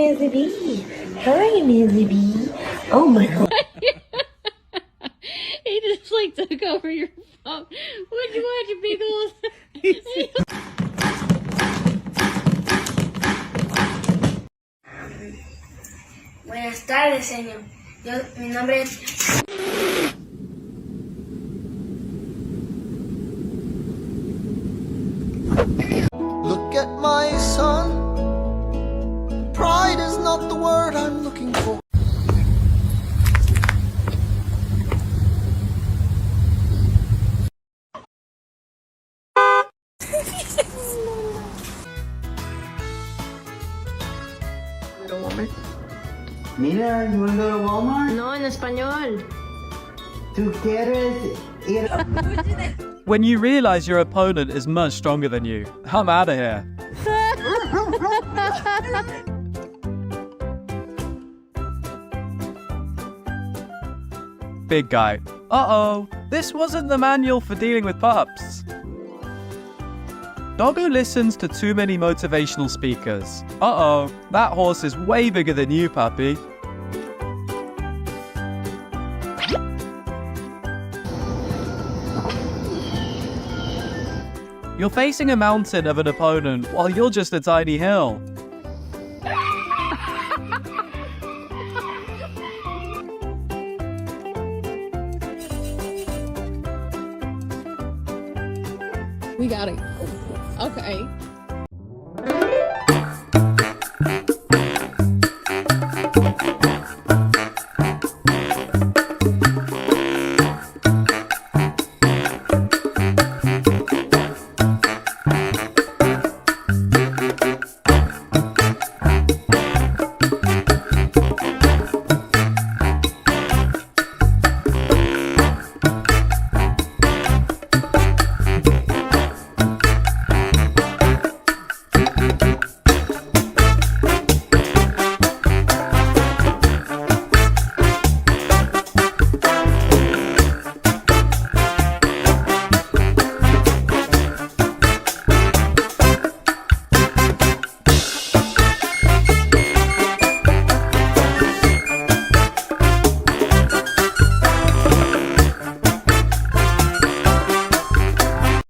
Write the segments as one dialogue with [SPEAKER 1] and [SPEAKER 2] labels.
[SPEAKER 1] Mizzy B. Hi, Mizzy B. Oh my god.
[SPEAKER 2] He just like took over your phone. What'd you watch, Pickles?
[SPEAKER 3] Buenas tardes, señor. Mi nombre es...
[SPEAKER 4] Look at my son. Pride is not the word I'm looking for.
[SPEAKER 5] Mira, you wanna go to Walmart?
[SPEAKER 2] No, en español.
[SPEAKER 5] ¿Tú quieres ir?
[SPEAKER 6] When you realize your opponent is much stronger than you, I'm out of here. Big guy. Uh-oh, this wasn't the manual for dealing with pups. Doggo listens to too many motivational speakers. Uh-oh, that horse is way bigger than you, puppy. You're facing a mountain of an opponent while you're just a tiny hill.
[SPEAKER 2] We got it. Okay.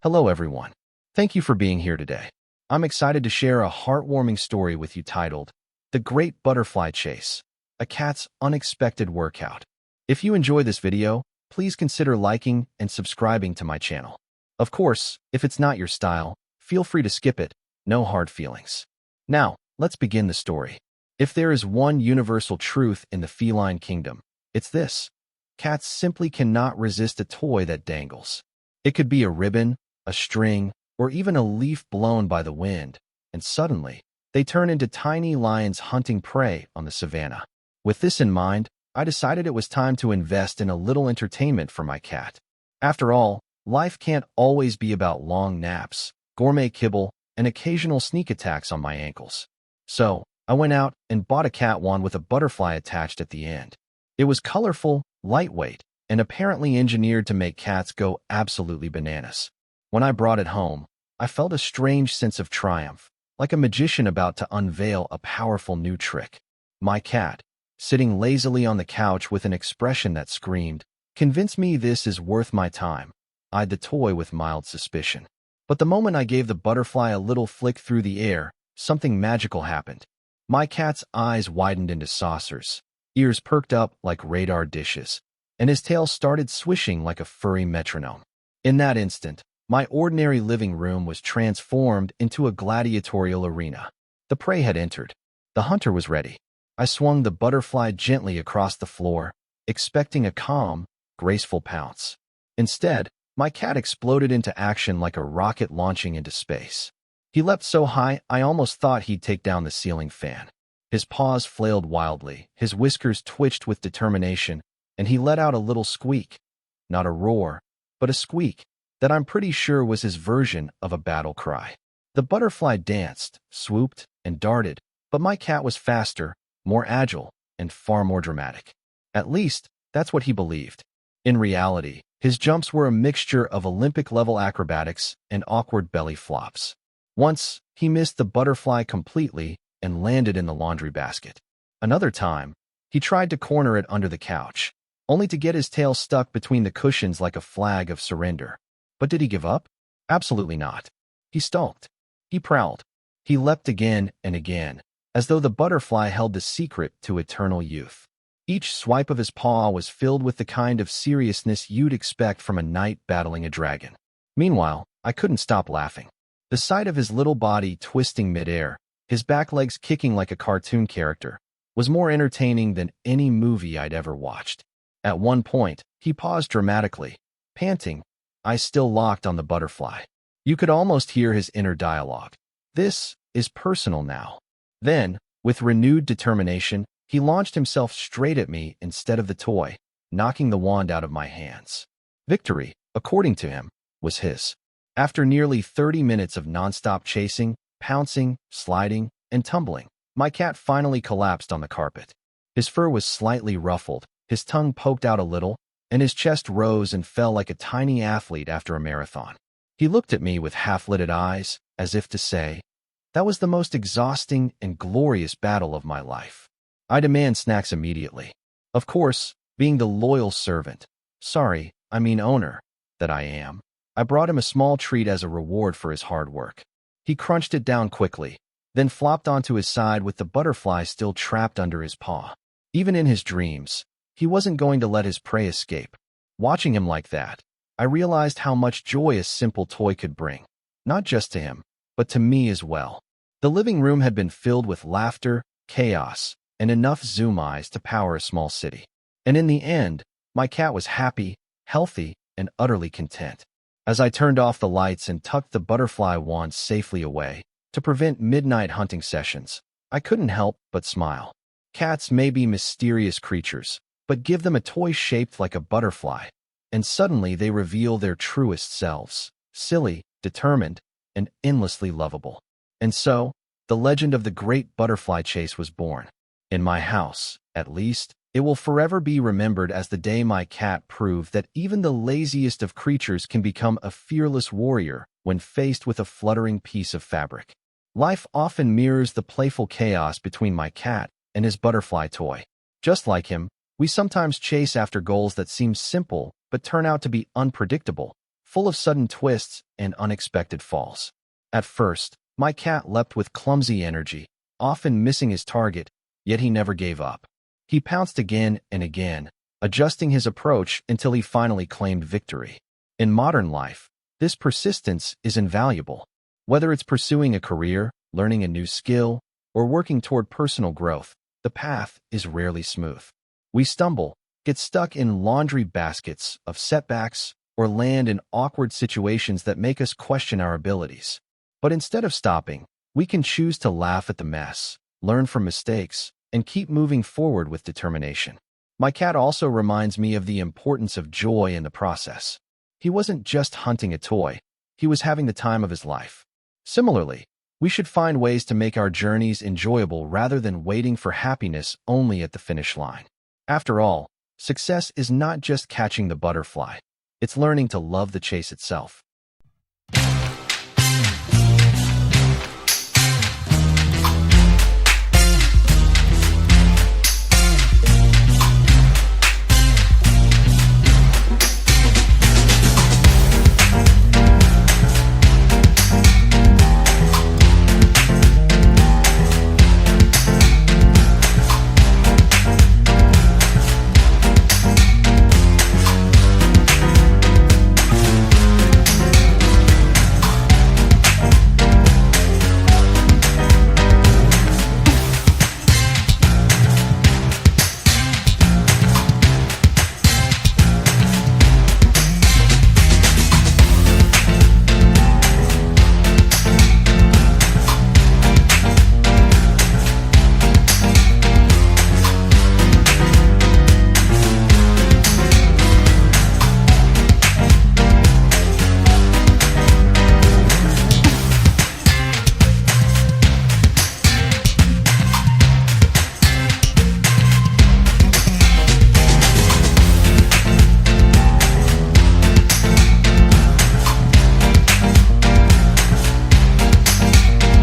[SPEAKER 7] Hello everyone. Thank you for being here today. I'm excited to share a heartwarming story with you titled, The Great Butterfly Chase, a cat's unexpected workout. If you enjoy this video, please consider liking and subscribing to my channel. Of course, if it's not your style, feel free to skip it, no hard feelings. Now, let's begin the story. If there is one universal truth in the feline kingdom, it's this. Cats simply cannot resist a toy that dangles. It could be a ribbon, a string, or even a leaf blown by the wind, and suddenly, they turn into tiny lions hunting prey on the savannah. With this in mind, I decided it was time to invest in a little entertainment for my cat. After all, life can't always be about long naps, gourmet kibble, and occasional sneak attacks on my ankles. So, I went out and bought a cat wand with a butterfly attached at the end. It was colorful, lightweight, and apparently engineered to make cats go absolutely bananas. When I brought it home, I felt a strange sense of triumph, like a magician about to unveil a powerful new trick. My cat, sitting lazily on the couch with an expression that screamed, "Convince me this is worth my time," eyed the toy with mild suspicion. But the moment I gave the butterfly a little flick through the air, something magical happened. My cat's eyes widened into saucers, ears perked up like radar dishes, and his tail started swishing like a furry metronome. In that instant, my ordinary living room was transformed into a gladiatorial arena. The prey had entered. The hunter was ready. I swung the butterfly gently across the floor, expecting a calm, graceful pounce. Instead, my cat exploded into action like a rocket launching into space. He leapt so high, I almost thought he'd take down the ceiling fan. His paws flailed wildly, his whiskers twitched with determination, and he let out a little squeak. Not a roar, but a squeak that I'm pretty sure was his version of a battle cry. The butterfly danced, swooped, and darted, but my cat was faster, more agile, and far more dramatic. At least, that's what he believed. In reality, his jumps were a mixture of Olympic-level acrobatics and awkward belly flops. Once, he missed the butterfly completely, and landed in the laundry basket. Another time, he tried to corner it under the couch, only to get his tail stuck between the cushions like a flag of surrender. But did he give up? Absolutely not. He stalked. He prowled. He leapt again and again, as though the butterfly held the secret to eternal youth. Each swipe of his paw was filled with the kind of seriousness you'd expect from a knight battling a dragon. Meanwhile, I couldn't stop laughing. The sight of his little body twisting midair, his back legs kicking like a cartoon character, was more entertaining than any movie I'd ever watched. At one point, he paused dramatically, panting, eyes still locked on the butterfly. You could almost hear his inner dialogue. This is personal now. Then, with renewed determination, he launched himself straight at me instead of the toy, knocking the wand out of my hands. Victory, according to him, was his. After nearly 30 minutes of nonstop chasing, pouncing, sliding, and tumbling, my cat finally collapsed on the carpet. His fur was slightly ruffled, his tongue poked out a little, and his chest rose and fell like a tiny athlete after a marathon. He looked at me with half-lidded eyes, as if to say, "That was the most exhausting and glorious battle of my life. I demand snacks immediately." Of course, being the loyal servant, owner, that I am, I brought him a small treat as a reward for his hard work. He crunched it down quickly, then flopped onto his side with the butterfly still trapped under his paw. Even in his dreams, he wasn't going to let his prey escape. Watching him like that, I realized how much joy a simple toy could bring, not just to him, but to me as well. The living room had been filled with laughter, chaos, and enough zoom eyes to power a small city. And in the end, my cat was happy, healthy, and utterly content. As I turned off the lights and tucked the butterfly wand safely away to prevent midnight hunting sessions, I couldn't help but smile. Cats may be mysterious creatures, but give them a toy shaped like a butterfly, and suddenly they reveal their truest selves, silly, determined, and endlessly lovable. And so, the legend of the great butterfly chase was born. In my house, at least, it will forever be remembered as the day my cat proved that even the laziest of creatures can become a fearless warrior when faced with a fluttering piece of fabric. Life often mirrors the playful chaos between my cat and his butterfly toy. Just like him, we sometimes chase after goals that seem simple but turn out to be unpredictable, full of sudden twists and unexpected falls. At first, my cat leapt with clumsy energy, often missing his target, yet he never gave up. He pounced again and again, adjusting his approach until he finally claimed victory. In modern life, this persistence is invaluable. Whether it's pursuing a career, learning a new skill, or working toward personal growth, the path is rarely smooth. We stumble, get stuck in laundry baskets of setbacks, or land in awkward situations that make us question our abilities. But instead of stopping, we can choose to laugh at the mess, learn from mistakes, and keep moving forward with determination. My cat also reminds me of the importance of joy in the process. He wasn't just hunting a toy, he was having the time of his life. Similarly, we should find ways to make our journeys enjoyable rather than waiting for happiness only at the finish line. After all, success is not just catching the butterfly, it's learning to love the chase itself.